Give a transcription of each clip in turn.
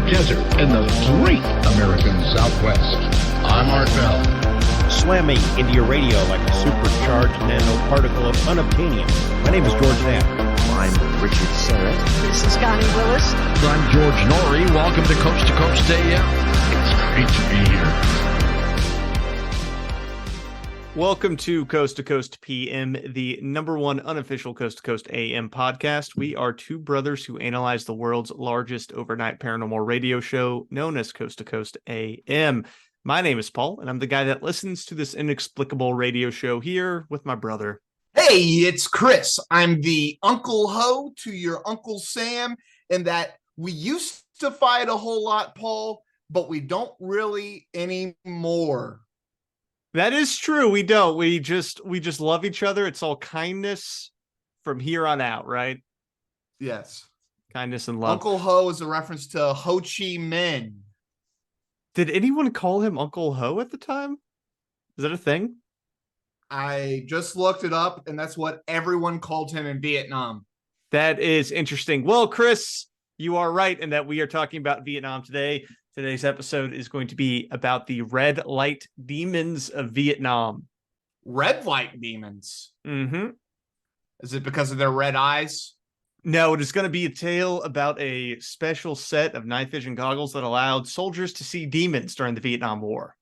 desert in the great American Southwest. I'm Art Bell. Slamming into your radio like a supercharged nanoparticle of unobtainium. My name is George Knapp. I'm Richard Serrett. This is Connie Willis. I'm George Norrie. Welcome to Coast AM. It's great to be here. Welcome to Coast PM, the number one unofficial Coast to Coast AM podcast. We are two brothers who analyze the world's largest overnight paranormal radio show known as Coast to Coast AM. My name is Paul, and I'm the guy that listens to this inexplicable radio show here with my brother. Hey, it's Chris. I'm the Uncle Ho to your Uncle Sam, and that we used to fight a whole lot, Paul, but we don't really anymore. That is true. We don't. We just love each other. It's all kindness from here on out, right? Yes. Kindness and love. Uncle Ho is a reference to Ho Chi Minh. Did anyone call him Uncle Ho at the time? Is that a thing? I just looked it up, and that's what everyone called him in Vietnam. That is interesting. Well, Chris, you are right in that we are talking about Vietnam today. Today's episode is going to be about the red light demons of Vietnam. Red light demons? Mm-hmm. Is it because of their red eyes? No, it is going to be a tale about a special set of night vision goggles that allowed soldiers to see demons during the Vietnam War.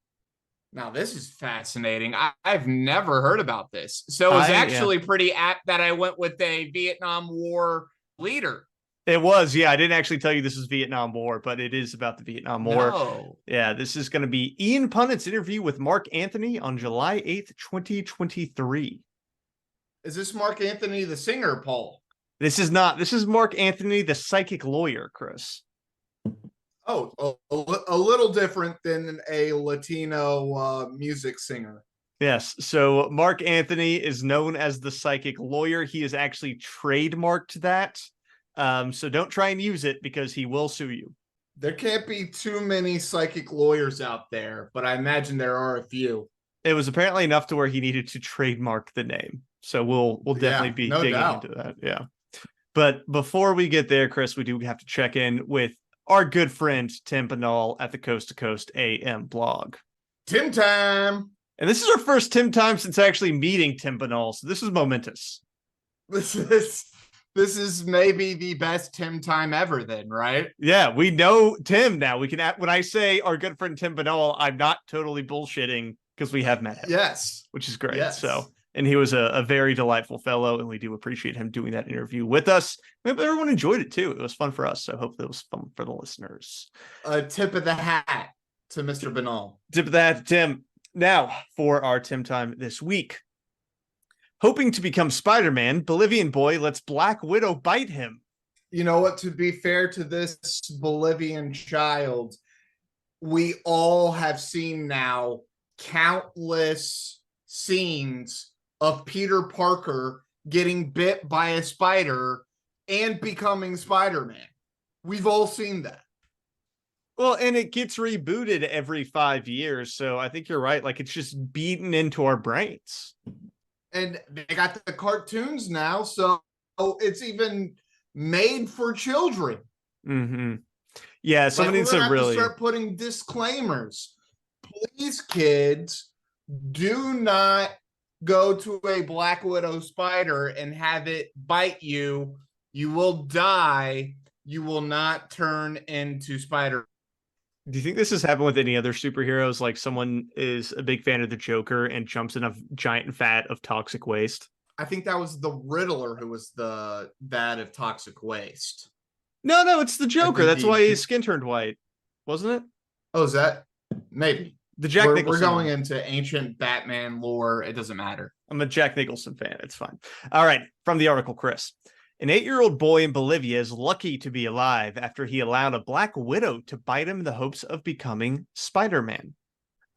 Now, this is fascinating. I've never heard about this. So it's actually pretty apt that I went with a Vietnam War leader. It was, yeah. I didn't actually tell you this is Vietnam War, but it is about the Vietnam War. No. Yeah, this is going to be Ian Punnett's interview with Mark Anthony on July 8th, 2023. Is this Mark Anthony the singer, Paul? This is not. This is Mark Anthony, the psychic lawyer, Chris. Oh, a little different than a Latino music singer. Yes. So Mark Anthony is known as the psychic lawyer. He has actually trademarked that. So don't try and use it because he will sue you. There can't be too many psychic lawyers out there, but I imagine there are a few. It was apparently enough to where he needed to trademark the name. So we'll definitely be digging into that. Yeah. But before we get there, Chris, we do have to check in with our good friend Tim Punnett at the Coast to Coast AM blog. Tim time. And this is our first Tim time since actually meeting Tim Punnett. So this is momentous. This is maybe the best Tim time ever then, right? Yeah, we know Tim now. We can, when I say our good friend Tim Punnett, I'm not totally bullshitting because we have met him. Yes. Which is great. Yes. So, and he was a very delightful fellow, and we do appreciate him doing that interview with us. Maybe everyone enjoyed it too. It was fun for us. So hopefully it was fun for the listeners. A tip of the hat to Mr. Banal. Tip of the hat to Tim. Now for our Tim time this week. Hoping to become Spider-Man, Bolivian boy lets Black Widow bite him. You know what? To be fair to this Bolivian child, we all have seen now countless scenes of Peter Parker getting bit by a spider and becoming Spider-Man. We've all seen that. Well, and it gets rebooted every 5 years. So I think you're right. Like, it's just beaten into our brains. And they got the cartoons now, so it's even made for children. Mm-hmm. Yeah, someone needs to really start putting disclaimers. Please, kids, do not go to a Black Widow spider and have it bite you. You will die. You will not turn into Spider. Do you think this has happened with any other superheroes? Like someone is a big fan of the Joker and jumps in a giant vat of toxic waste? I think that was the Riddler who was the vat of toxic waste. No, it's the Joker. That's why his skin turned white, wasn't it? Oh, is that? Maybe. The Jack Nicholson. We're going into ancient Batman lore. It doesn't matter. I'm a Jack Nicholson fan. It's fine. All right. From the article, Chris. An 8-year-old boy in Bolivia is lucky to be alive after he allowed a Black Widow to bite him in the hopes of becoming Spider-Man.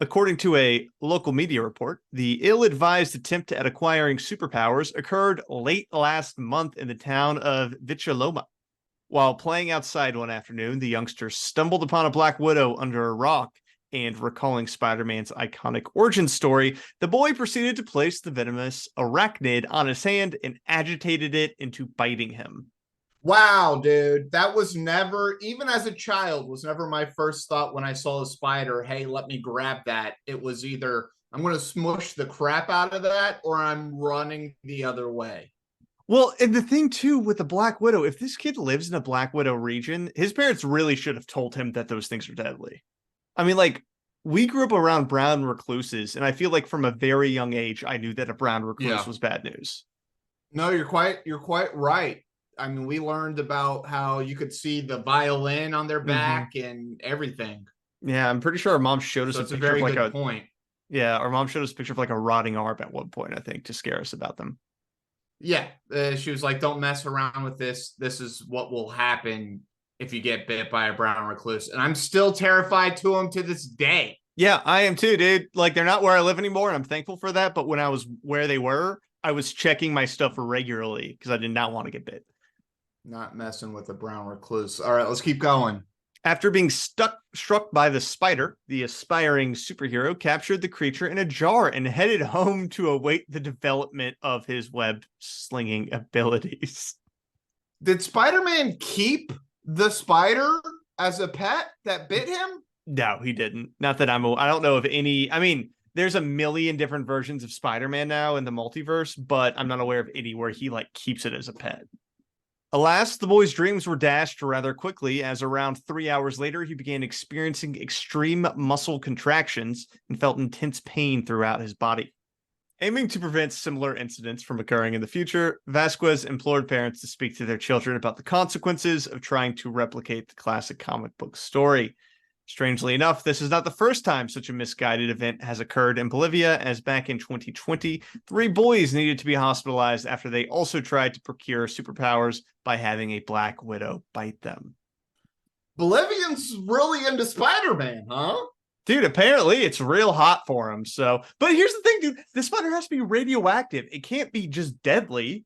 According to a local media report, the ill-advised attempt at acquiring superpowers occurred late last month in the town of Vichaloma. While playing outside one afternoon, the youngster stumbled upon a Black Widow under a rock, and recalling Spider-Man's iconic origin story, the boy proceeded to place the venomous arachnid on his hand and agitated it into biting him. Wow, dude. That was never, even as a child, was never my first thought when I saw a spider. Hey, let me grab that. It was either I'm going to smush the crap out of that or I'm running the other way. Well, and the thing too with the Black Widow, if this kid lives in a Black Widow region, his parents really should have told him that those things are deadly. I mean, like, we grew up around brown recluses, and I feel like from a very young age, I knew that a brown recluse Yeah. was bad news. No, you're quite right. I mean, we learned about how you could see the violin on their back and everything. Yeah, I'm pretty sure our mom showed us So a it's a picture of very like good a point. yeah, our mom showed us a picture of like a rotting arm at one point, I think, to scare us about them. Yeah, she was like, "Don't mess around with this. This is what will happen if you get bit by a brown recluse." And I'm still terrified to them to this day. Yeah, I am too, dude. Like, they're not where I live anymore, and I'm thankful for that. But when I was where they were, I was checking my stuff regularly because I did not want to get bit. Not messing with a brown recluse. All right, let's keep going. After being struck by the spider, the aspiring superhero captured the creature in a jar and headed home to await the development of his web slinging abilities. Did Spider-Man keep the spider as a pet that bit him? No, he didn't. Not that I don't know of any. I mean, there's a million different versions of Spider-Man now in the multiverse, but I'm not aware of any where he like keeps it as a pet. Alas, the boy's dreams were dashed rather quickly, as around 3 hours later, he began experiencing extreme muscle contractions and felt intense pain throughout his body. Aiming to prevent similar incidents from occurring in the future, Vasquez implored parents to speak to their children about the consequences of trying to replicate the classic comic book story. Strangely enough, this is not the first time such a misguided event has occurred in Bolivia, as back in 2020, 3 boys needed to be hospitalized after they also tried to procure superpowers by having a Black Widow bite them. Bolivians really into Spider-Man, huh? Dude, apparently it's real hot for him. So, but here's the thing, dude. The spider has to be radioactive. It can't be just deadly.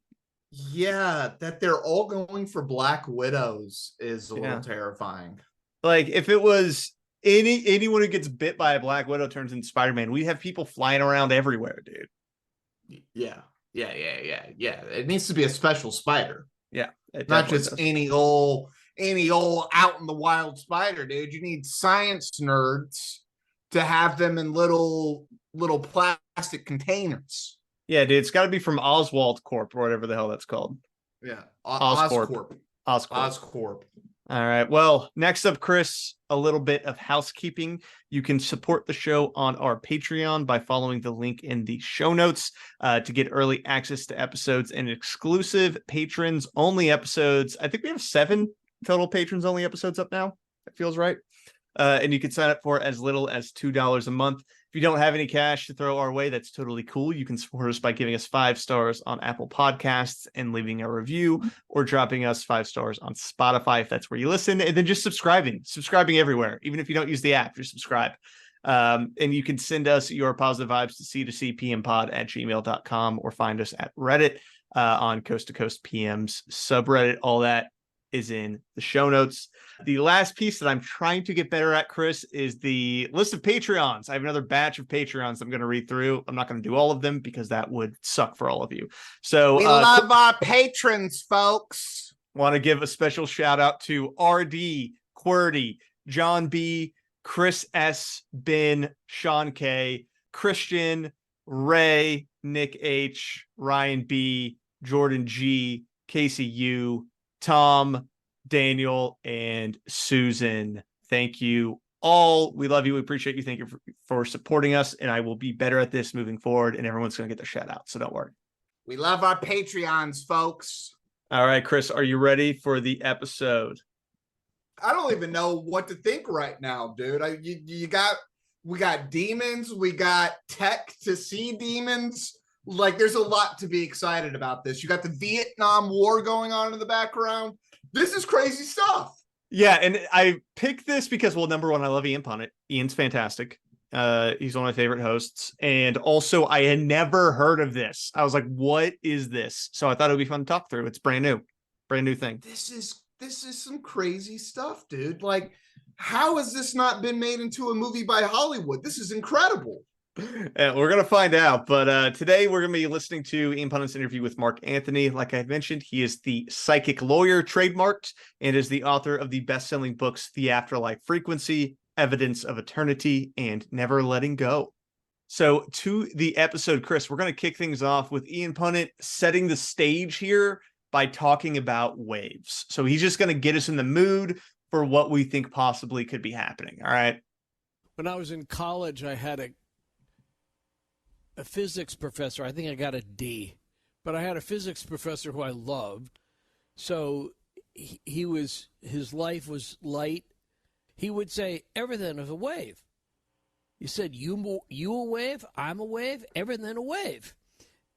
Yeah, that they're all going for Black Widows is a little terrifying. Like, if it was anyone who gets bit by a Black Widow turns into Spider-Man, we have people flying around everywhere, dude. Yeah. It needs to be a special spider. Yeah. Not just any old out in the wild spider, dude. You need science nerds to have them in little plastic containers. Yeah, dude, it's got to be from Oswald Corp or whatever the hell that's called. Yeah, Oscorp. Oscorp. All right. Well, next up, Chris, a little bit of housekeeping. You can support the show on our Patreon by following the link in the show notes to get early access to episodes and exclusive patrons-only episodes. I think we have 7 total patrons-only episodes up now. That feels right. And you can sign up for as little as $2 a month. If you don't have any cash to throw our way, that's totally cool. You can support us by giving us 5 stars on Apple Podcasts and leaving a review, or dropping us 5 stars on Spotify if that's where you listen, and then just subscribing everywhere. Even if you don't use the app, just subscribe. And you can send us your positive vibes to c2cpmpod@gmail.com, or find us at Reddit on Coast to Coast PM's subreddit. All that is in the show notes. The last piece that I'm trying to get better at, Chris, is the list of Patreons. I have another batch of Patreons I'm going to read through. I'm not going to do all of them because that would suck for all of you. So we love our patrons, folks. Want to give a special shout out to RD, Qwerty, John B, Chris S, Ben, Sean K, Christian, Ray, Nick H, Ryan B, Jordan G, Casey U, Tom, Daniel, and Susan. Thank you all. We love you. We appreciate you. Thank you for supporting us. And I will be better at this moving forward, and everyone's going to get their shout out. So don't worry. We love our Patreons, folks. All right, Chris, are you ready for the episode? I don't even know what to think right now, dude. We got demons. We got tech to see demons. Like, there's a lot to be excited about this. You got the Vietnam War going on in the background. This is crazy stuff. Yeah, and I picked this because, well, number one, I love Ian Punnett. Ian's fantastic. He's one of my favorite hosts. And also, I had never heard of this. I was like, what is this? So I thought it would be fun to talk through. It's brand new thing. This is some crazy stuff, dude. Like, how has this not been made into a movie by Hollywood? This is incredible. And we're going to find out. But today we're going to be listening to Ian Punnett's interview with Mark Anthony. Like I mentioned, he is the psychic lawyer trademarked and is the author of the best-selling books The Afterlife Frequency, Evidence of Eternity, and Never Letting Go. So to the episode, Chris, we're going to kick things off with Ian Punnett setting the stage here by talking about waves. So he's just going to get us in the mood for what we think possibly could be happening. All right. When I was in college, I had a physics professor. I think I got a D, but I had a physics professor who I loved. So his life was light. He would say everything is a wave. He said, you a wave, I'm a wave, everything a wave.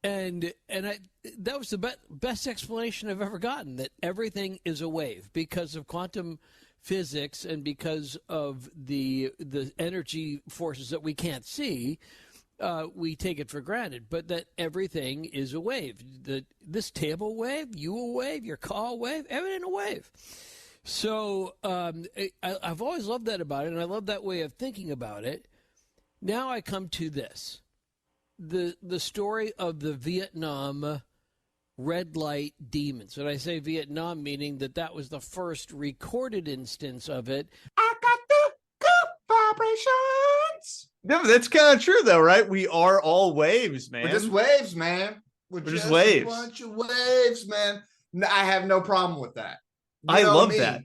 And that was the best explanation I've ever gotten, that everything is a wave because of quantum physics and because of the energy forces that we can't see. We take it for granted, but that everything is a wave. This table wave, you a wave, your car a wave, everything a wave. So I've always loved that about it, and I love that way of thinking about it. Now I come to this. The story of the Vietnam red light demons. And I say Vietnam meaning that was the first recorded instance of it. I got the good vibrations. No, that's kind of true, though, right? We are all waves, man. We're just waves, man. We're just waves. A bunch of waves, man. I have no problem with that. I love that.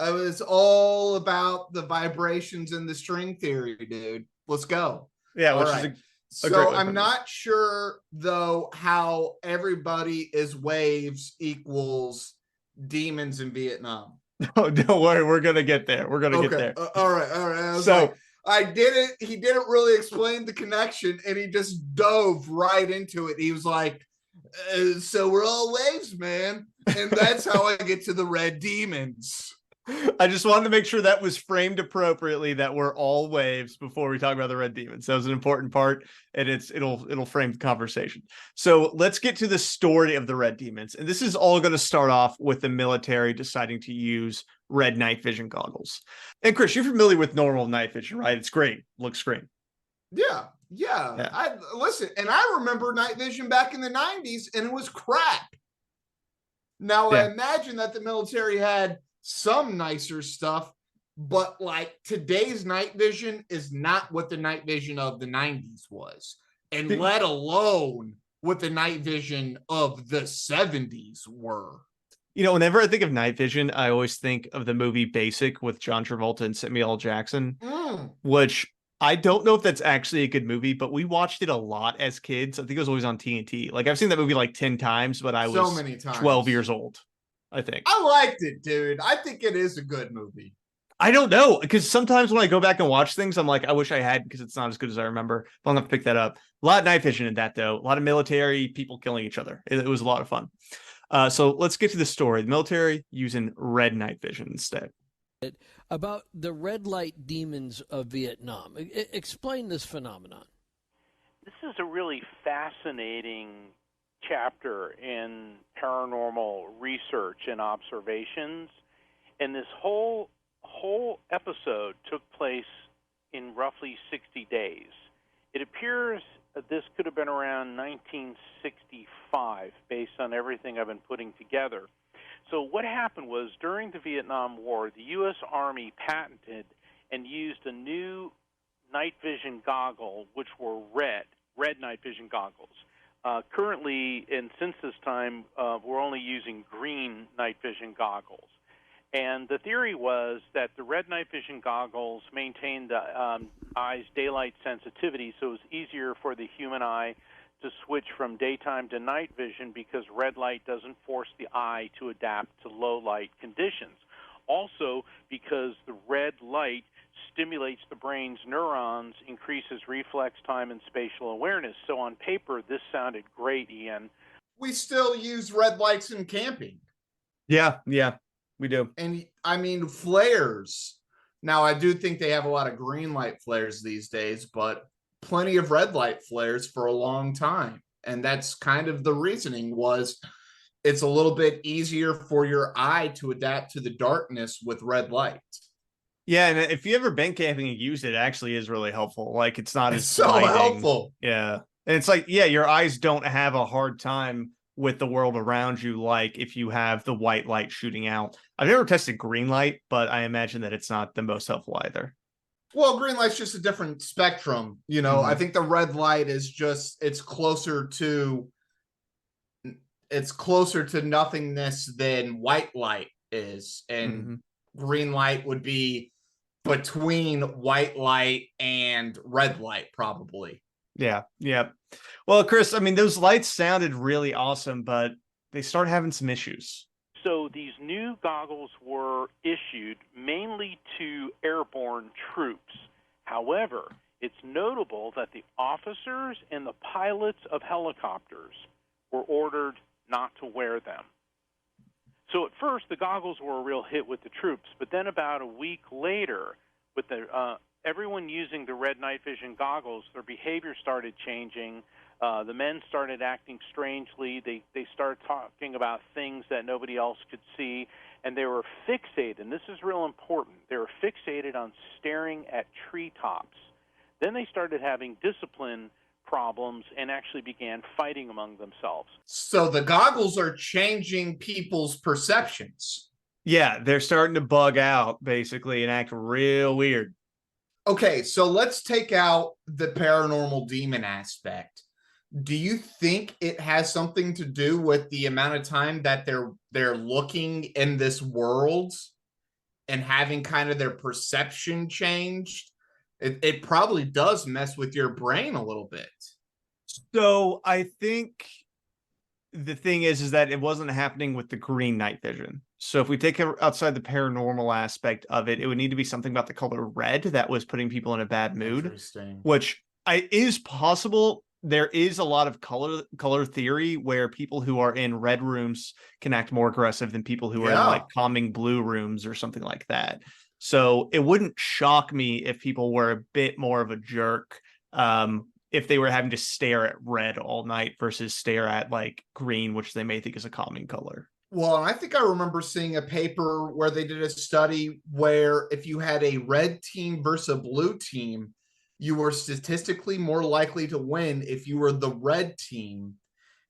It was all about the vibrations and the string theory, dude. Let's go. Yeah, all which right. is a great So way I'm to not sure, though, how everybody is waves equals demons in Vietnam. Oh, don't worry. We're going to get there. We're going to get there. All right. I was like, he didn't really explain the connection, and he just dove right into it. He was like, so we're all waves, man. And that's how I get to the red demons. I just wanted to make sure that was framed appropriately, that we're all waves before we talk about the red demons. That was an important part, and it'll frame the conversation. So let's get to the story of the red demons. And this is all going to start off with the military deciding to use red night vision goggles. And Chris, you're familiar with normal night vision, right? It's great. Looks great. Yeah. Listen, and I remember night vision back in the 90s, and it was crap. Now, I imagine that the military had some nicer stuff, but like today's night vision is not what the night vision of the 90s was, and let alone what the night vision of the 70s were. You know, whenever I think of night vision, I always think of the movie Basic with John Travolta and Samuel L. Jackson, which I don't know if that's actually a good movie, but we watched it a lot as kids. I think it was always on TNT. Like, I've seen that movie like 10 times, but I was so many times. 12 years old, I think. I liked it, dude. I think it is a good movie. I don't know, because sometimes when I go back and watch things, I'm like, I wish I had, because it's not as good as I remember. But I'm going to pick that up. A lot of night vision in that, though. A lot of military people killing each other. It was a lot of fun. So let's get to the story. The military using red night vision instead. About the red light demons of Vietnam. Explain this phenomenon. This is a really fascinating chapter in paranormal research and observations, and this whole episode took place in roughly 60 days. It appears that this could have been around 1965 based on everything I've been putting together. So what happened was, during the Vietnam War, the U.S. Army patented and used a new night vision goggle, which were red night vision goggles. Currently, and since this time, we're only using green night vision goggles. And the theory was that the red night vision goggles maintained the eye's daylight sensitivity, so it was easier for the human eye to switch from daytime to night vision because red light doesn't force the eye to adapt to low light conditions. Also, because the red light stimulates the brain's neurons, increases reflex time and spatial awareness. So on paper, this sounded great, Ian. We still use red lights in camping. Yeah, we do. And I mean, flares. Now, I do think they have a lot of green light flares these days, but plenty of red light flares for a long time. And that's kind of the reasoning, was it's a little bit easier for your eye to adapt to the darkness with red light. Yeah, and if you ever been camping and used it, it actually is really helpful. Like it's not It's as so blinding. helpful. Yeah. And it's like, yeah, your eyes don't have a hard time with the world around you like if you have the white light shooting out. I've never tested green light, but I imagine that it's not the most helpful either. Well, green light's just a different spectrum. You know, I think the red light is just it's closer to nothingness than white light is. And green light would be between white light and red light, probably. Yeah. Yeah. Well, Chris, I mean, those lights sounded really awesome, but they start having some issues. So these new goggles were issued mainly to airborne troops. However, it's notable that the officers and the pilots of helicopters were ordered not to wear them. So at first, the goggles were a real hit with the troops, but then about a week later, with everyone using the red night vision goggles, their behavior started changing. The men started acting strangely. They started talking about things that nobody else could see, and they were fixated, and this is real important, they were fixated on staring at treetops. Then they started having discipline problems and actually began fighting among themselves. So the goggles are changing people's perceptions. Yeah, they're starting to bug out, basically, and act real weird. Okay, so let's take out the paranormal demon aspect. Do you think it has something to do with the amount of time that they're looking in this world and having kind of their perception changed? It probably does mess with your brain a little bit. So I think the thing is that it wasn't happening with the green night vision. So if we take it outside the paranormal aspect of it, it would need to be something about the color red that was putting people in a bad mood, Interesting. which is possible. There is a lot of color theory where people who are in red rooms can act more aggressive than people who are in like calming blue rooms or something like that. So it wouldn't shock me if people were a bit more of a jerk if they were having to stare at red all night versus stare at like green, which they may think is a calming color. Well, I think I remember seeing a paper where they did a study where if you had a red team versus a blue team, you were statistically more likely to win if you were the red team.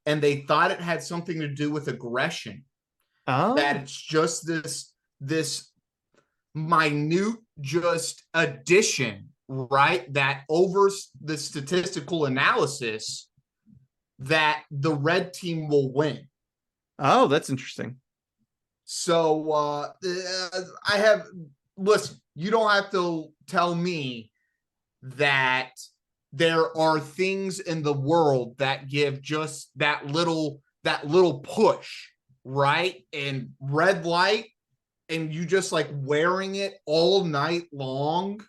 And they thought it had something to do with aggression. Oh. That it's just this minute just addition, right? That over the statistical analysis that the red team will win. Oh, that's interesting. So listen, you don't have to tell me that there are things in the world that give just that little push, right? And red light, and you just like wearing it all night long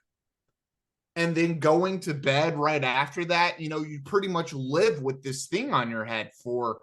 and then going to bed right after that, you pretty much live with this thing on your head for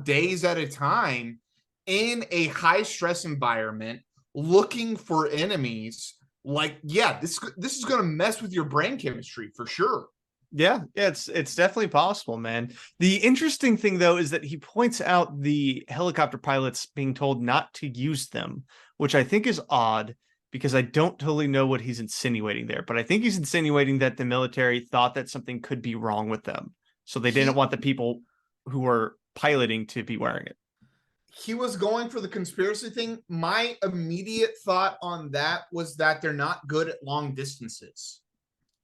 days at a time in a high stress environment, looking for enemies. Like, yeah, this is going to mess with your brain chemistry for sure. Yeah, it's definitely possible, man. The interesting thing, though, is that he points out the helicopter pilots being told not to use them, which I think is odd because I don't totally know what he's insinuating there. But I think he's insinuating that the military thought that something could be wrong with them. So they didn't want the people who were piloting to be wearing it. He was going for the conspiracy thing. My immediate thought on that was that they're not good at long distances.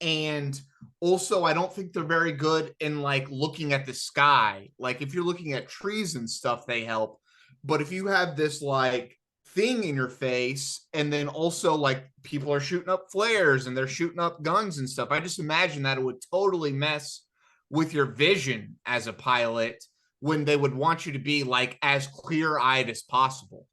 And also, I don't think they're very good in like looking at the sky. Like if you're looking at trees and stuff, they help. But if you have this like thing in your face, and then also like people are shooting up flares and they're shooting up guns and stuff, I just imagine that it would totally mess with your vision as a pilot when they would want you to be like as clear-eyed as possible.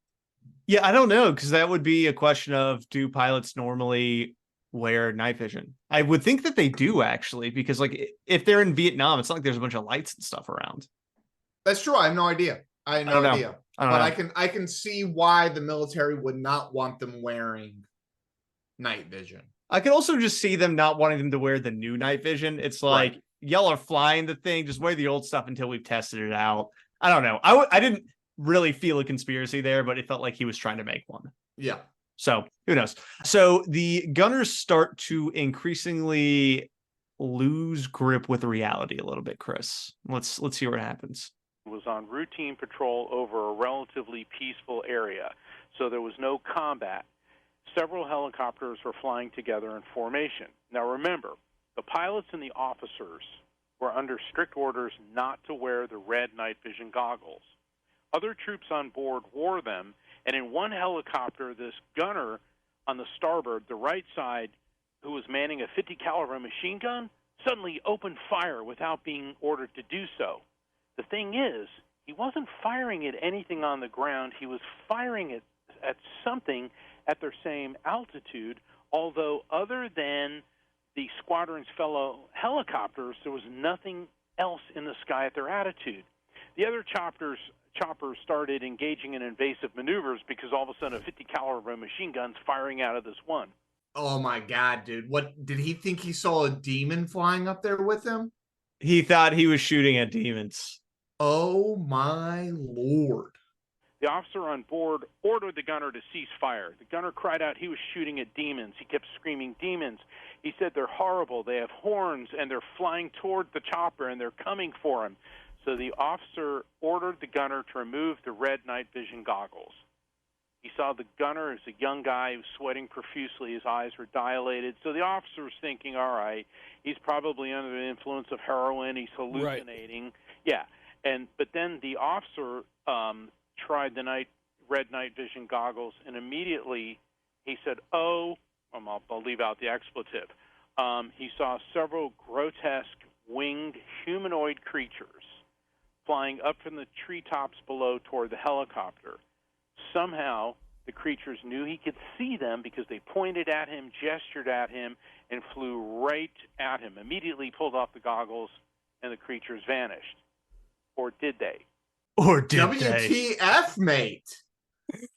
Yeah, I don't know, because that would be a question of, do pilots normally wear night vision? I would think that they do, actually, because like if they're in Vietnam, it's not like there's a bunch of lights and stuff around. That's true. I have no idea. I have no idea. But I can see why the military would not want them wearing night vision. I could also just see them not wanting them to wear the new night vision. It's like, y'all are flying the thing, just wear the old stuff until we've tested it out. I don't know. I didn't really feel a conspiracy there, but it felt like he was trying to make one. Yeah. So who knows? So the gunners start to increasingly lose grip with reality a little bit, Chris. Let's see what happens. Was on routine patrol over a relatively peaceful area, so there was no combat. Several helicopters were flying together in formation. Now remember, the pilots and the officers were under strict orders not to wear the red night vision goggles. Other troops on board wore them, and in one helicopter, this gunner on the starboard, the right side, who was manning a 50 caliber machine gun, suddenly opened fire without being ordered to do so. The thing is, he wasn't firing at anything on the ground. He was firing at something at their same altitude, although other than the squadron's fellow helicopters, there was nothing else in the sky at their altitude. The other choppers started engaging in invasive maneuvers because all of a sudden a 50 caliber machine gun's firing out of this one. Oh my God, dude. What did he think he saw a demon flying up there with him? He thought he was shooting at demons. Oh my Lord. The officer on board ordered the gunner to cease fire. The gunner cried out he was shooting at demons. He kept screaming, demons. He said they're horrible. They have horns, and they're flying toward the chopper, and they're coming for him. So the officer ordered the gunner to remove the red night vision goggles. He saw the gunner as a young guy who was sweating profusely. His eyes were dilated. So the officer was thinking, all right, he's probably under the influence of heroin. He's hallucinating. Right. Yeah. But then the officer tried the red night vision goggles, and immediately he said, I'll leave out the expletive. He saw several grotesque winged humanoid creatures flying up from the treetops below toward the helicopter. Somehow, the creatures knew he could see them because they pointed at him, gestured at him, and flew right at him. Immediately pulled off the goggles, and the creatures vanished. Or did they? Or did WTF, mate?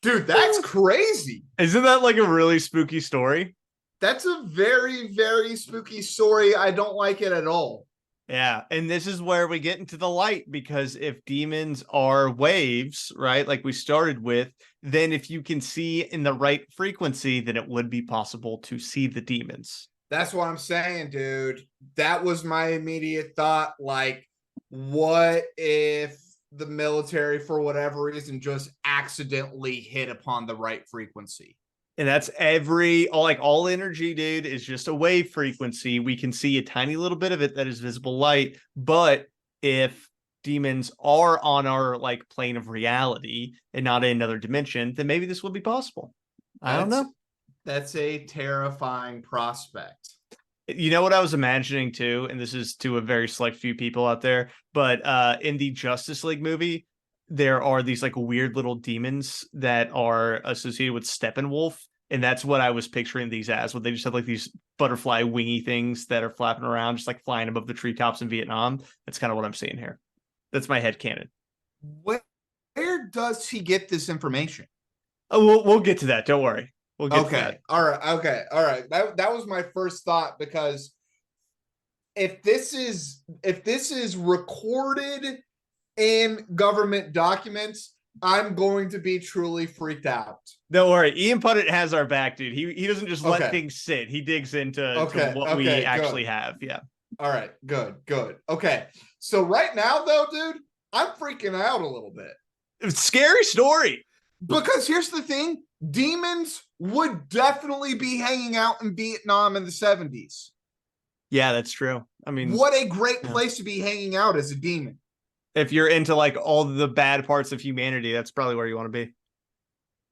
Dude, that's crazy. Isn't that like a really spooky story? That's a very, very spooky story. I don't like it at all. Yeah, and this is where we get into the light, because if demons are waves, right, like we started with, then if you can see in the right frequency, then it would be possible to see the demons. That's what I'm saying, dude. That was my immediate thought. Like, what if the military, for whatever reason, just accidentally hit upon the right frequency? And that's all energy, dude, is just a wave frequency. We can see a tiny little bit of it that is visible light. But if demons are on our like plane of reality and not in another dimension, then maybe this would be possible. I don't know. That's a terrifying prospect. You know what I was imagining too, and this is to a very select few people out there, but in the Justice League movie, there are these like weird little demons that are associated with Steppenwolf, and that's what I was picturing these as. Where they just have like these butterfly wingy things that are flapping around, just like flying above the treetops in Vietnam. That's kind of what I'm seeing here. That's my headcanon. Where does he get this information? Oh, we'll get to that. Don't worry. We'll get to that. All right. That was my first thought, because if this is recorded in government documents, I'm going to be truly freaked out. Don't worry. Ian Punnett has our back, dude. He doesn't just let things sit. He digs into to what we actually have. Yeah. All right. Good. Okay. So right now, though, dude, I'm freaking out a little bit. It's a scary story. Because here's the thing. Demons would definitely be hanging out in Vietnam in the 70s. Yeah, that's true. I mean, what a great place to be hanging out as a demon. If you're into like all the bad parts of humanity, that's probably where you want to be.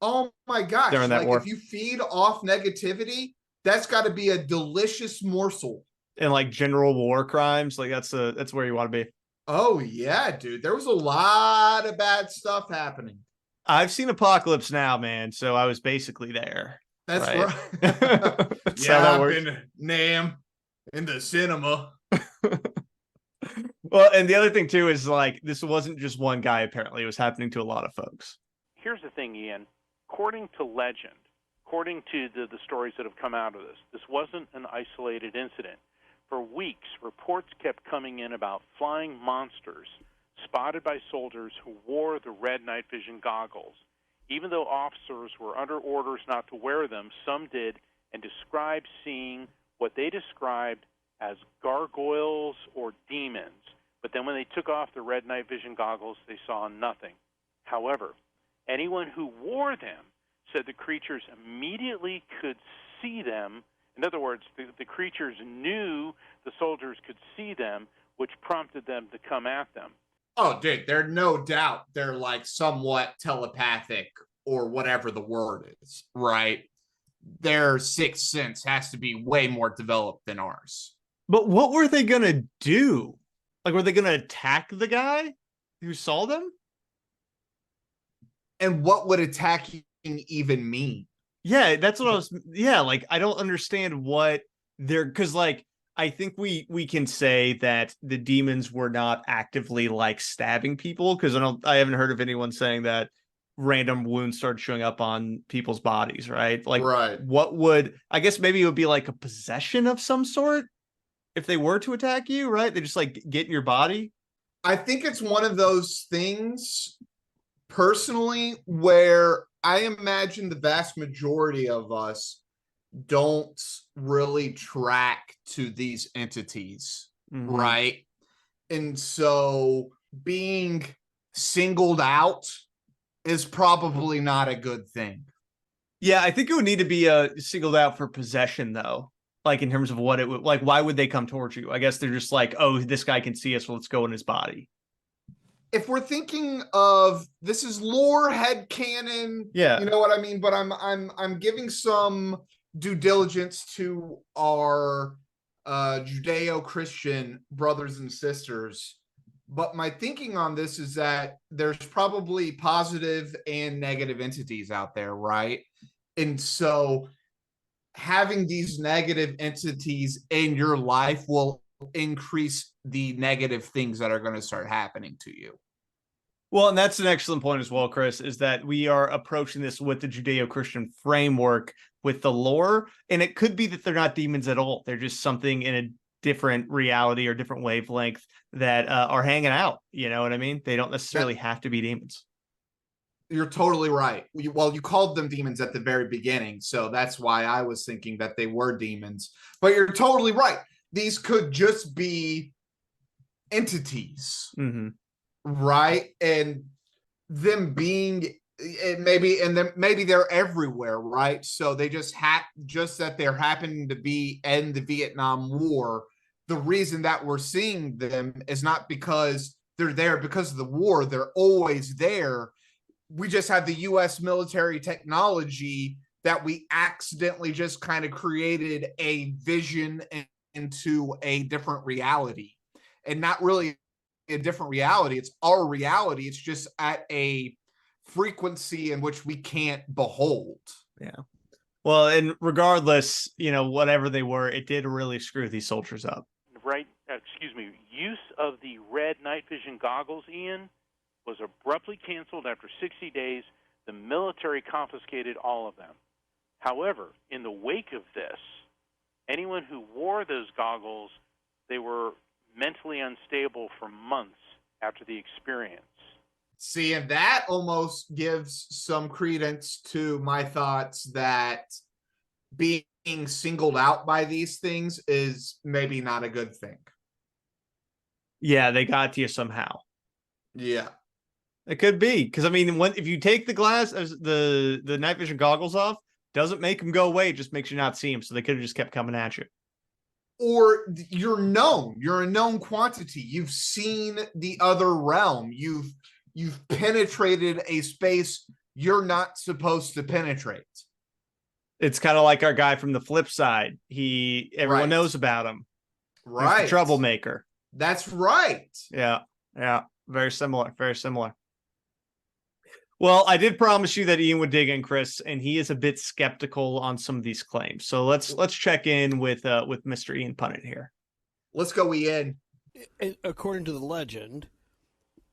Oh my gosh. During that war. If you feed off negativity, that's got to be a delicious morsel. And like general war crimes, like that's where you want to be. Oh yeah, dude. There was a lot of bad stuff happening. I've seen Apocalypse Now, man, so I was basically there. That's right. That's how that works. I've been Nam in the cinema. Well, and the other thing too is like this wasn't just one guy. Apparently, it was happening to a lot of folks. Here's the thing, Ian. According to legend, according to the stories that have come out of this wasn't an isolated incident. For weeks, reports kept coming in about flying monsters spotted by soldiers who wore the red night vision goggles. Even though officers were under orders not to wear them, some did and described seeing what they described as gargoyles or demons. But then when they took off the red night vision goggles, they saw nothing. However, anyone who wore them said the creatures immediately could see them. In other words, the creatures knew the soldiers could see them, which prompted them to come at them. Oh, dude, there's no doubt they're like somewhat telepathic or whatever the word is, right? Their sixth sense has to be way more developed than ours. But what were they going to do? Like, were they going to attack the guy who saw them? And what would attacking even mean? Yeah, that's what I was. Yeah, like, I don't understand what they're, because, like, I think we can say that the demons were not actively like stabbing people, because I haven't heard of anyone saying that random wounds started showing up on people's bodies, right? Like, right. What would, I guess maybe it would be like a possession of some sort if they were to attack you, right? They just like get in your body. I think it's one of those things personally where I imagine the vast majority of us don't really track to these entities, right? And so being singled out is probably not a good thing. Yeah, I think it would need to be singled out for possession, though. Like, in terms of what it would, like, why would they come towards you? I guess they're just like, oh, this guy can see us, so let's go in his body. If we're thinking of, this is lore headcanon, yeah, you know what I mean? But I'm giving some due diligence to our Judeo-Christian brothers and sisters. But my thinking on this is that there's probably positive and negative entities out there, right? And so having these negative entities in your life will increase the negative things that are going to start happening to you. Well, and that's an excellent point as well, Chris, is that we are approaching this with the Judeo-Christian framework with the lore, and it could be that they're not demons at all. They're just something in a different reality or different wavelength that are hanging out. You know what I mean? They don't necessarily have to be demons. You're totally right. Well, you called them demons at the very beginning, so that's why I was thinking that they were demons. But you're totally right. These could just be entities, right? And them being maybe they're everywhere, right? So they just that they're happening to be in the Vietnam War. The reason that we're seeing them is not because they're there because of the war. They're always there. We just have the U.S. military technology that we accidentally just kind of created a vision into a different reality, and not really a different reality. It's our reality. It's just at a frequency in which we can't behold. Yeah. Well, and regardless, you know, whatever they were, it did really screw these soldiers up. Right. Use of the red night vision goggles, Ian, was abruptly canceled after 60 days. The military confiscated all of them. However, in the wake of this, anyone who wore those goggles, they were mentally unstable for months after the experience. See, and that almost gives some credence to my thoughts that being singled out by these things is maybe not a good thing. Yeah, they got to you somehow. Yeah. It could be, because I mean, if you take the the night vision goggles off, doesn't make them go away, it just makes you not see them. So they could have just kept coming at you. Or you're a known quantity. You've seen the other realm. You've penetrated a space you're not supposed to penetrate. It's kind of like our guy from the flip side. Everyone knows about him. Right. He's the troublemaker. That's right. Yeah. Very similar. Very similar. Well, I did promise you that Ian would dig in, Chris, and he is a bit skeptical on some of these claims. So let's check in with Mr. Ian Punnett here. Let's go, Ian. According to the legend,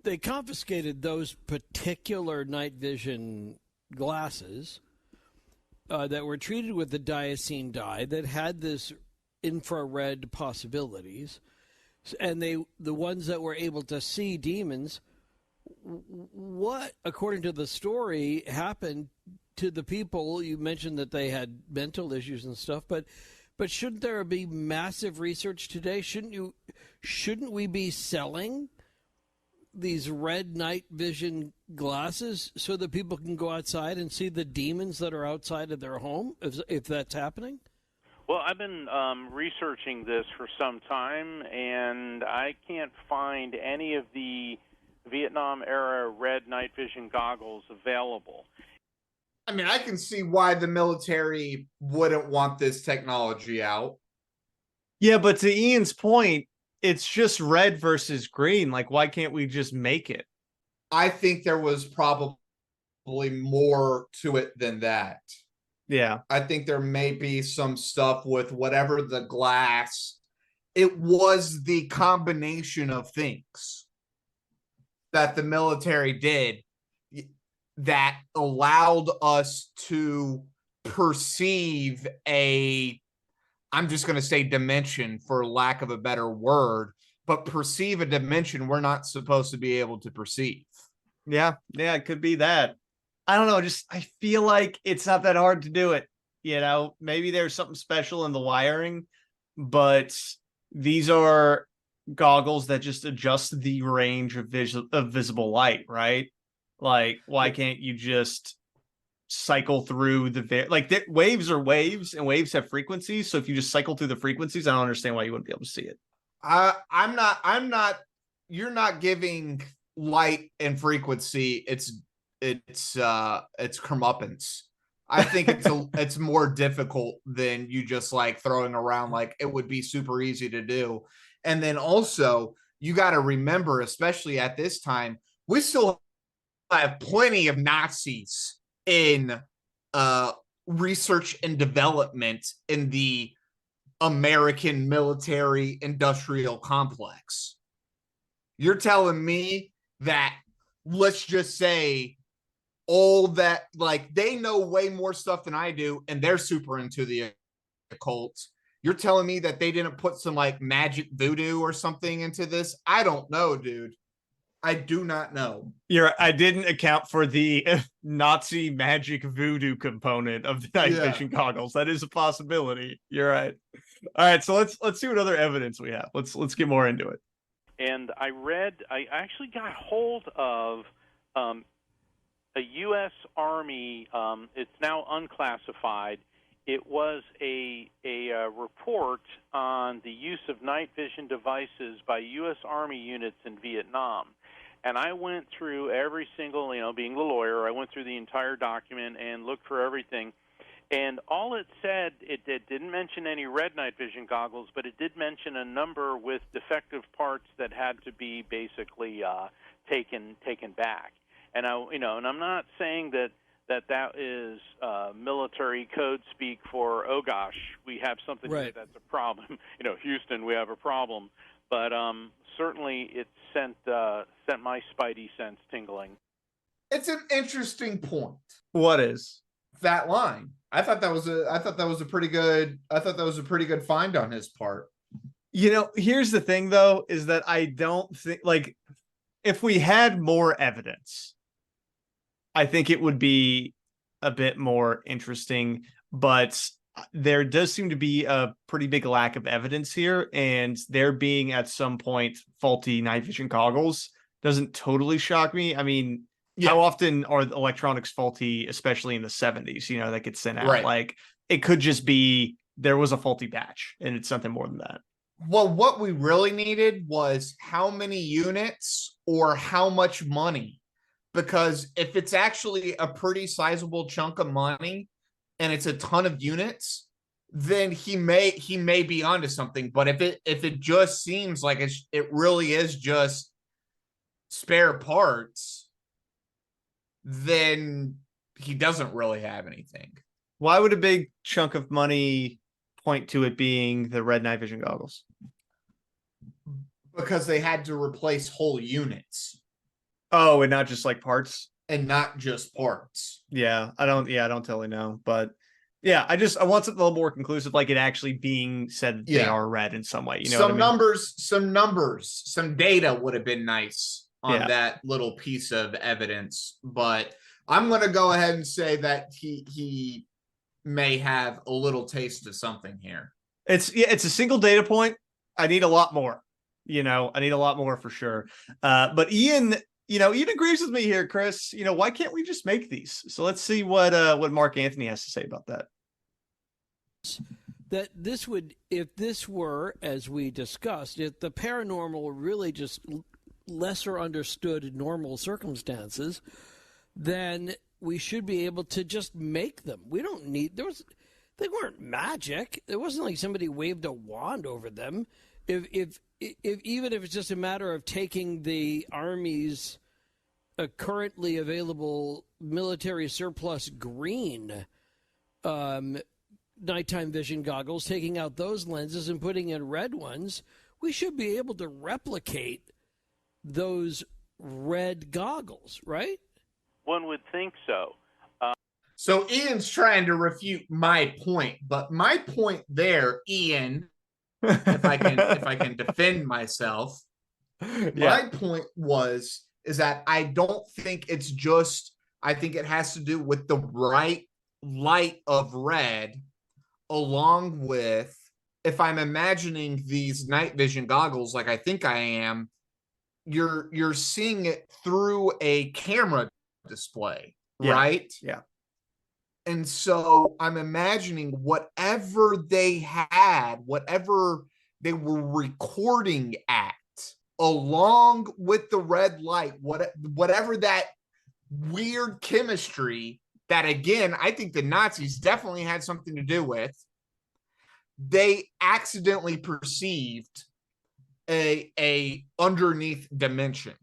they confiscated those particular night vision glasses that were treated with the diazine dye that had this infrared possibilities, and the ones that were able to see demons what, according to the story, happened to the people? You mentioned that they had mental issues and stuff, but shouldn't there be massive research today? Shouldn't we be selling these red night vision glasses so that people can go outside and see the demons that are outside of their home, if that's happening? Well, I've been researching this for some time, and I can't find any of the Vietnam-era red night vision goggles available. I mean, I can see why the military wouldn't want this technology out. Yeah, but to Ian's point, it's just red versus green. Like, why can't we just make it? I think there was probably more to it than that. Yeah. I think there may be some stuff with whatever the glass. It was the combination of things that the military did that allowed us to perceive I'm just going to say dimension for lack of a better word, but perceive a dimension we're not supposed to be able to perceive. Yeah, it could be that. I don't know, I feel like it's not that hard to do it. Maybe there's something special in the wiring, but these are goggles that just adjust the range of visible light, right? Like, why can't you just cycle through waves are waves, and waves have frequencies. So if you just cycle through the frequencies, I don't understand why you wouldn't be able to see it. I'm not. You're not giving light and frequency. It's comeuppance. I think it's more difficult than you just like throwing around. Like, it would be super easy to do. And then also you got to remember, especially at this time, we still have plenty of Nazis in research and development in the American military industrial complex. You're telling me that, let's just say, all that, like, they know way more stuff than I do, and they're super into the occult. You're telling me that they didn't put some like magic voodoo or something into this? I don't know, dude. I do not know. I didn't account for the Nazi magic voodoo component of the night vision goggles. That is a possibility. You're right. All right, so let's see what other evidence we have. Let's get more into it. And I actually got hold of a U.S. Army. It's now unclassified. It was a report on the use of night vision devices by U.S. Army units in Vietnam. And I went through every single, being the lawyer, I went through the entire document and looked for everything. And all it said, it didn't mention any red night vision goggles, but it did mention a number with defective parts that had to be basically taken back. And and I'm not saying that is military code speak for, oh gosh, we have something here that's a problem. Houston, we have a problem. But certainly it sent my spidey sense tingling. It's an interesting point. What is that line? I thought that was a pretty good find on his part. Here's the thing though, is that I don't think, like, if we had more evidence, I think it would be a bit more interesting, but there does seem to be a pretty big lack of evidence here, and there being at some point faulty night vision goggles doesn't totally shock me. I mean, how often are the electronics faulty, especially in the 70s, that gets sent out? Right. Like, it could just be there was a faulty batch, and it's something more than that. Well, what we really needed was how many units or how much money, because if it's actually a pretty sizable chunk of money and it's a ton of units, then he may be onto something. But if it just seems like it really is just spare parts, then he doesn't really have anything. Why would a big chunk of money point to it being the red night vision goggles? Because they had to replace whole units. Oh, and not just like parts? And not just parts. Yeah, I don't totally know. But yeah, I want something a little more conclusive, like it actually being said that they are red in some way. Some numbers, some data would have been nice. on that little piece of evidence, but I'm going to go ahead and say that he may have a little taste of something here. It's a single data point. I need a lot more. I need a lot more for sure. But Ian agrees with me here, Chris. Why can't we just make these? So let's see what Mark Anthony has to say about that. That this would, if this were, as we discussed, if the paranormal were really just lesser understood in normal circumstances, then we should be able to just make them. We don't need, they weren't magic. It wasn't like somebody waved a wand over them. If even if it's just a matter of taking the Army's currently available military surplus green nighttime vision goggles, taking out those lenses and putting in red ones, we should be able to replicate those red goggles, right? One would think so. So Ian's trying to refute my point, but my point there, Ian, if I can defend myself, my point is that I don't think it's just, I think it has to do with the right light of red, along with, if I'm imagining these night vision goggles like I think I am, you're seeing it through a camera display, right? Yeah. And so I'm imagining whatever they had, whatever they were recording at, along with the red light, whatever that weird chemistry that, again, I think the Nazis definitely had something to do with, they accidentally perceived a underneath dimension.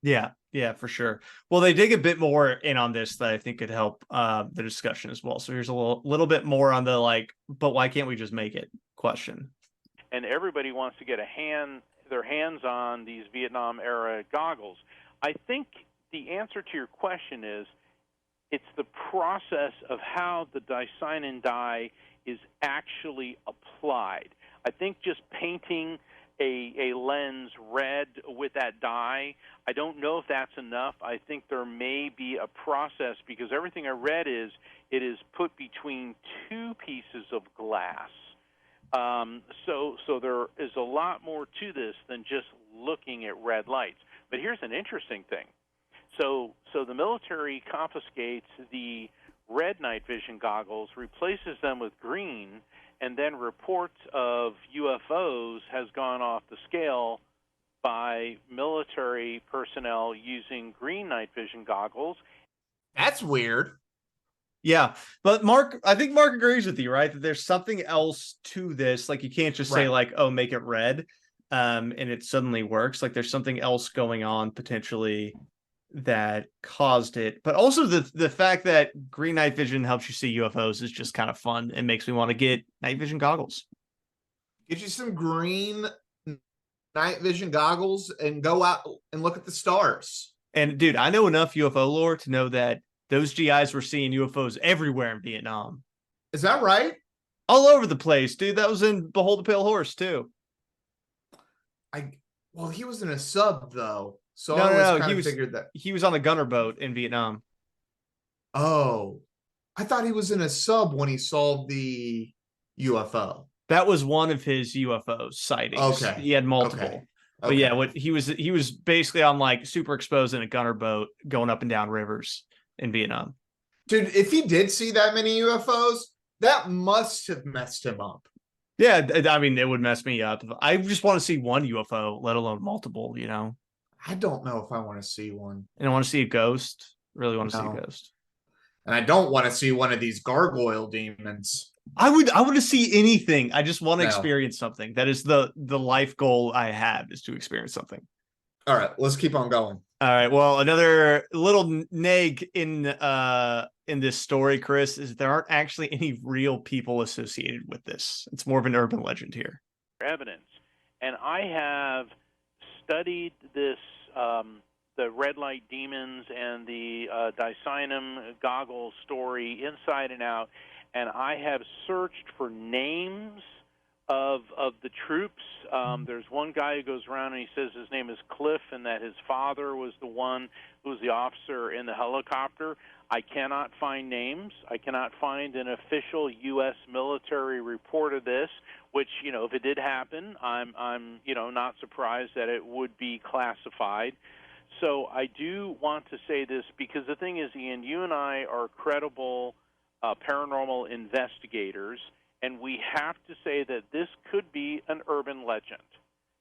Yeah, for sure. Well, they dig a bit more in on this that I think could help the discussion as well. So here's a little bit more on the but why can't we just make it question. And everybody wants to get their hands on these Vietnam era goggles. I think the answer to your question is it's the process of how the dicyanin dye is actually applied. I think just painting a lens red with that dye, I don't know if that's enough. I think there may be a process, because everything I read is it is put between two pieces of glass. So there is a lot more to this than just looking at red lights. But here's an interesting thing. So the military confiscates the red night vision goggles, replaces them with green, and then reports of UFOs has gone off the scale by military personnel using green night vision goggles. That's weird. Yeah, but I think Mark agrees with you, right? That there's something else to this. Like, you can't just say make it red, and it suddenly works. Like, there's something else going on potentially that caused it. But also the fact that green night vision helps you see UFOs is just kind of fun and makes me want to get night vision goggles. Get you some green night vision goggles and go out and look at the stars. And dude, I know enough UFO lore to know that those GIs were seeing UFOs everywhere in Vietnam. Is that right? All over the place, dude. That was in Behold the Pale Horse too. Well, he was in a sub though. So no, I figured that he was on a gunner boat in Vietnam. Oh, I thought he was in a sub when he saw the UFO. That was one of his UFO sightings. Okay. He had multiple. Okay. But yeah, he was basically on super exposed in a gunner boat going up and down rivers in Vietnam. Dude, if he did see that many UFOs, that must have messed him up. Yeah, I mean, it would mess me up. I just want to see one UFO, let alone multiple, I don't know if I want to see one. And I want to see a ghost. Really want to see a ghost. And I don't want to see one of these gargoyle demons. I want to see anything. I just want to experience something. That is the life goal I have, is to experience something. All right, let's keep on going. All right. Well, another little neg in this story, Chris, is there aren't actually any real people associated with this. It's more of an urban legend here. Evidence. And I have studied this, the red light demons and the dicyanin goggle story inside and out, and I have searched for names of the troops. There's one guy who goes around and he says his name is Cliff and that his father was the one who was the officer in the helicopter. I cannot find names. I cannot find an official U.S. military report of this, which, if it did happen, I'm not surprised that it would be classified. So I do want to say this because the thing is, Ian, you and I are credible paranormal investigators, and we have to say that this could be an urban legend.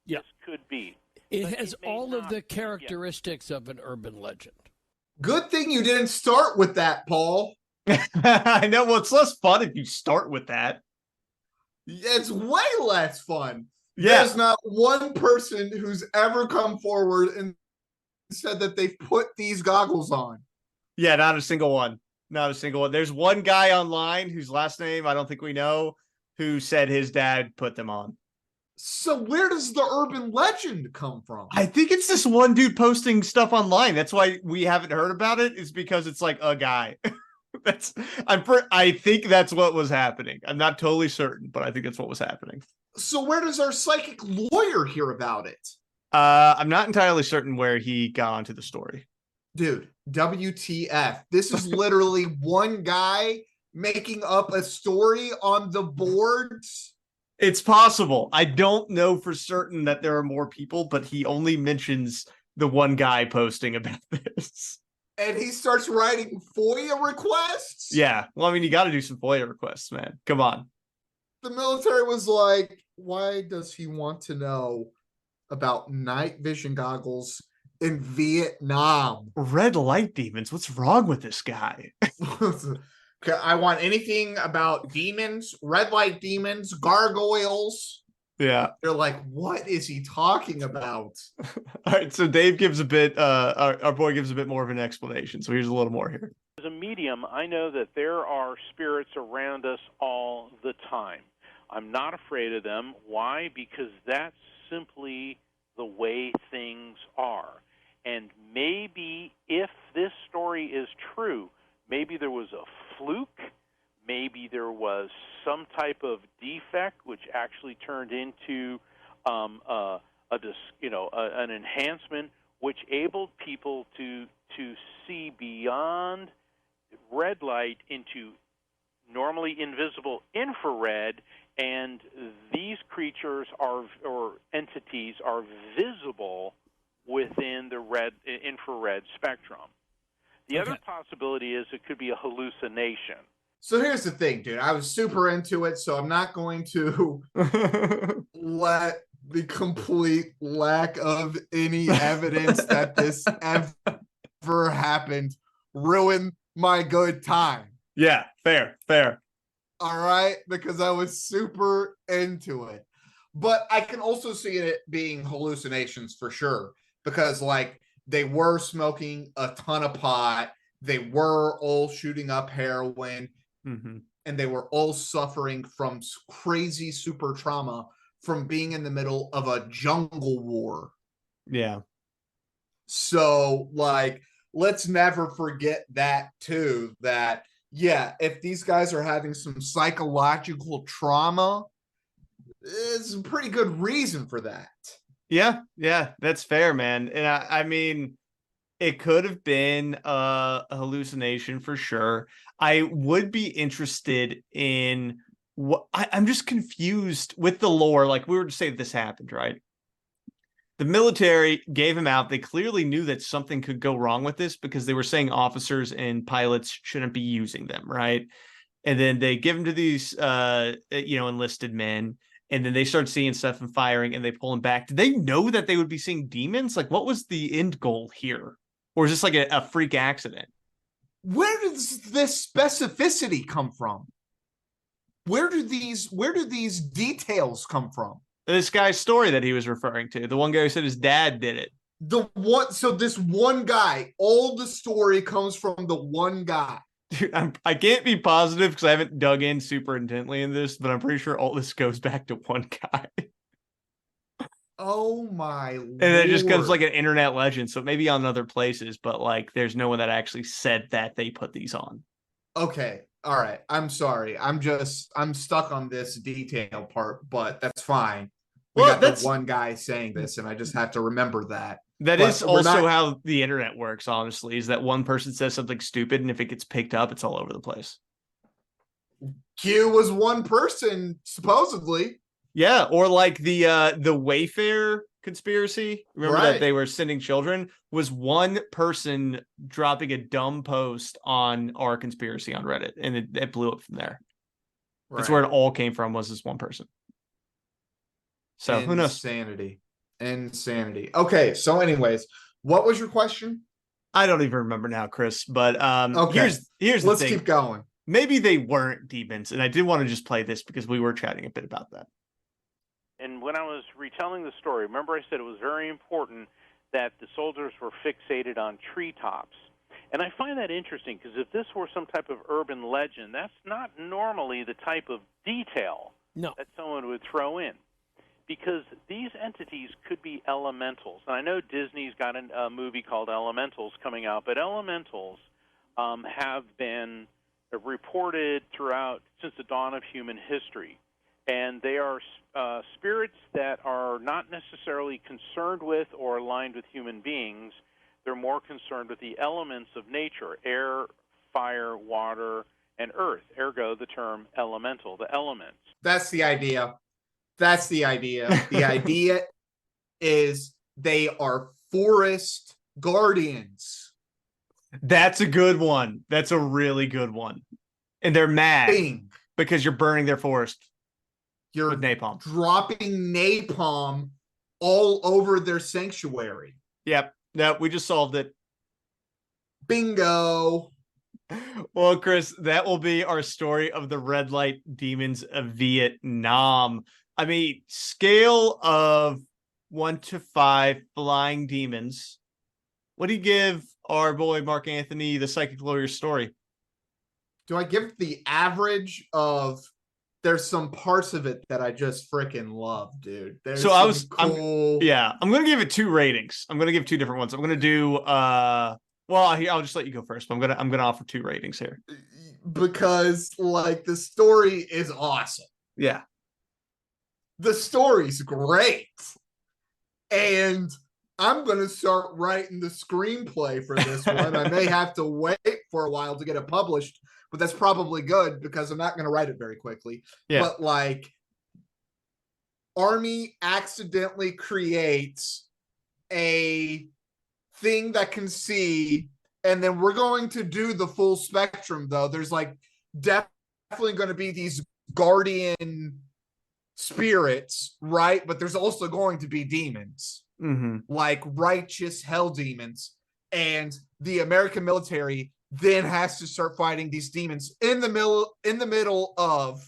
Yeah. This could be. It But has it may all of not the be. characteristics of an urban legend. Good thing you didn't start with that, Paul. I know. Well, it's less fun if you start with that. It's way less fun. Yeah. There's not one person who's ever come forward and said that they've put these goggles on. Yeah, not a single one. Not a single one. There's one guy online whose last name I don't think we know, who said his dad put them on. So where does the urban legend come from? I think it's this one dude posting stuff online. That's why we haven't heard about it, is because it's like a guy. I think that's what was happening. I'm not totally certain, but I think that's what was happening. So where does our psychic lawyer hear about it? I'm not entirely certain where he got onto the story. Dude, WTF. This is literally one guy making up a story on the boards. It's possible. I don't know for certain that there are more people, but he only mentions the one guy posting about this. And he starts writing FOIA requests? Yeah. Well, I mean, you got to do some FOIA requests, man. Come on. The military was like, why does he want to know about night vision goggles in Vietnam? Red light demons. What's wrong with this guy? I want anything about demons, red light demons, gargoyles. Yeah. They're like, what is he talking about? All right. So Dave gives a bit, our boy gives a bit more of an explanation. So here's a little more here. As a medium, I know that there are spirits around us all the time. I'm not afraid of them. Why? Because that's simply the way things are. And maybe if this story is true, maybe there was a fluke, maybe there was some type of defect which actually turned into an enhancement which abled people to see beyond red light into normally invisible infrared, and these creatures or entities are visible within the infrared spectrum. The other possibility is it could be a hallucination. So here's the thing, dude. I was super into it, so I'm not going to let the complete lack of any evidence that this ever happened ruin my good time. Yeah, fair. All right, because I was super into it. But I can also see it being hallucinations for sure, because like they were smoking a ton of pot, they were all shooting up heroin, and they were all suffering from crazy super trauma from being in the middle of a jungle war. Yeah. So like, let's never forget that too, that yeah, if these guys are having some psychological trauma, it's a pretty good reason for that. Yeah, that's fair, man. And I mean, it could have been a hallucination for sure. I would be interested in what I'm just confused with the lore. Like we were to say this happened, right? The military gave him out. They clearly knew that something could go wrong with this because they were saying officers and pilots shouldn't be using them, right? And then they give them to these, enlisted men. And then they start seeing stuff and firing, and they pull them back. Did they know that they would be seeing demons? Like, what was the end goal here? Or is this like a freak accident? Where does this specificity come from? Where do these details come from? This guy's story that he was referring to, the one guy who said his dad did it. So this one guy, all the story comes from the one guy. Dude, I can't be positive because I haven't dug in super intently in this, but I'm pretty sure all this goes back to one guy. Oh my Lord. And it just comes like an internet legend. So maybe on other places, but like there's no one that actually said that they put these on. Okay. All right. I'm sorry. I'm stuck on this detail part, but that's fine. We Well, got that's the one guy saying this, and I just have to remember that. that But is we're also not- how the internet works, honestly, is that one person says something stupid, and if it gets picked up, it's all over the place. Q was one person, supposedly. Yeah, or like the Wayfair conspiracy. Remember that Right. they were sending children? Was one person dropping a dumb post on our conspiracy on Reddit, and it blew up from there. That's where it all came from, was this one person. So who knows? Insanity. Okay, so anyways, what was your question? I don't even remember now, Chris. But Okay. here's the Let's thing. keep going. Maybe they weren't demons, and I did want to just play this because we were chatting a bit about that. And when I was retelling the story, remember I said it was very important that the soldiers were fixated on treetops. And I find that interesting because if this were some type of urban legend, that's not normally the type of detail that someone would throw in. Because these entities could be elementals. And I know Disney's got a movie called Elementals coming out, but elementals have been reported throughout since the dawn of human history. And they are spirits that are not necessarily concerned with or aligned with human beings. They're more concerned with the elements of nature, air, fire, water, and earth. Ergo, the term elemental, the elements. That's the idea. The idea is they are forest guardians. That's a good one. That's a really good one. And they're mad because you're burning their forest. You're with napalm. Dropping napalm all over their sanctuary. Yep. No, we just solved it. Bingo. Well, Chris, that will be our story of the red light demons of Vietnam. I mean, scale of 1 to 5 flying demons. What do you give our boy Mark Anthony, the psychic lawyer, story? Do I give the average of? There's some parts of it that I just freaking love, dude. There's cool. I'm gonna give it 2 ratings. I'm gonna give 2 different ones. I'm gonna do I'll just let you go first, but I'm gonna offer 2 ratings here. Because like the story is awesome. Yeah. The story's great. And I'm going to start writing the screenplay for this one. I may have to wait for a while to get it published, but that's probably good because I'm not going to write it very quickly. Yeah. But like, Army accidentally creates a thing that can see, and then we're going to do the full spectrum, though. There's like definitely going to be these guardian spirits, right? But there's also going to be demons, like righteous hell demons. And the American military then has to start fighting these demons in the middle of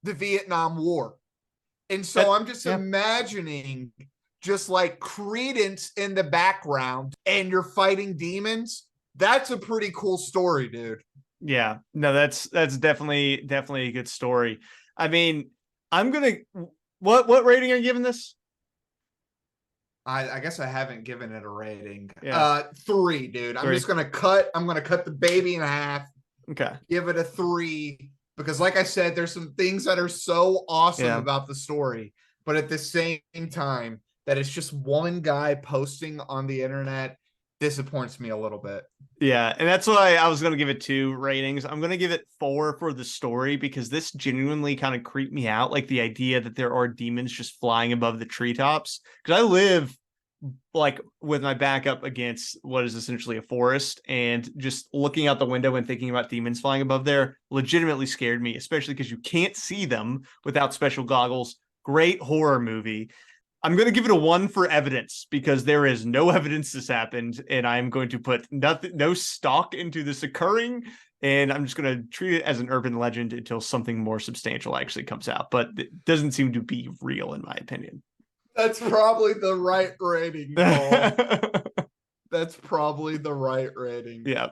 the Vietnam War. And so I'm just imagining just like Credence in the background and you're fighting demons. That's a pretty cool story, dude. Yeah, no, that's definitely a good story. I mean, I'm gonna what rating are you giving this? I guess I haven't given it a rating. Yeah. 3, dude. 3. I'm just gonna cut the baby in half. Okay. Give it a 3 because, like I said, there's some things that are so awesome about the story, but at the same time, that it's just one guy posting on the internet disappoints me a little bit. Yeah, and that's why I was going to give it 2 ratings. I'm going to give it 4 for the story because this genuinely kind of creeped me out, like the idea that there are demons just flying above the treetops. Because I live like with my back up against what is essentially a forest, and just looking out the window and thinking about demons flying above there legitimately scared me, especially because you can't see them without special goggles. Great horror movie. I'm going to give it a 1 for evidence because there is no evidence this happened, and I'm going to put no stock into this occurring, and I'm just going to treat it as an urban legend until something more substantial actually comes out. But it doesn't seem to be real, in my opinion. That's probably the right rating, Paul. That's probably the right rating. Yeah.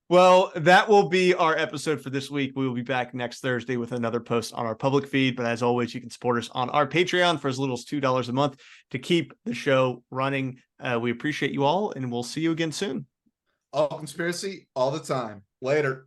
Well, that will be our episode for this week. We will be back next Thursday with another post on our public feed. But as always, you can support us on our Patreon for as little as $2 a month to keep the show running. We appreciate you all, and we'll see you again soon. All conspiracy, all the time. Later.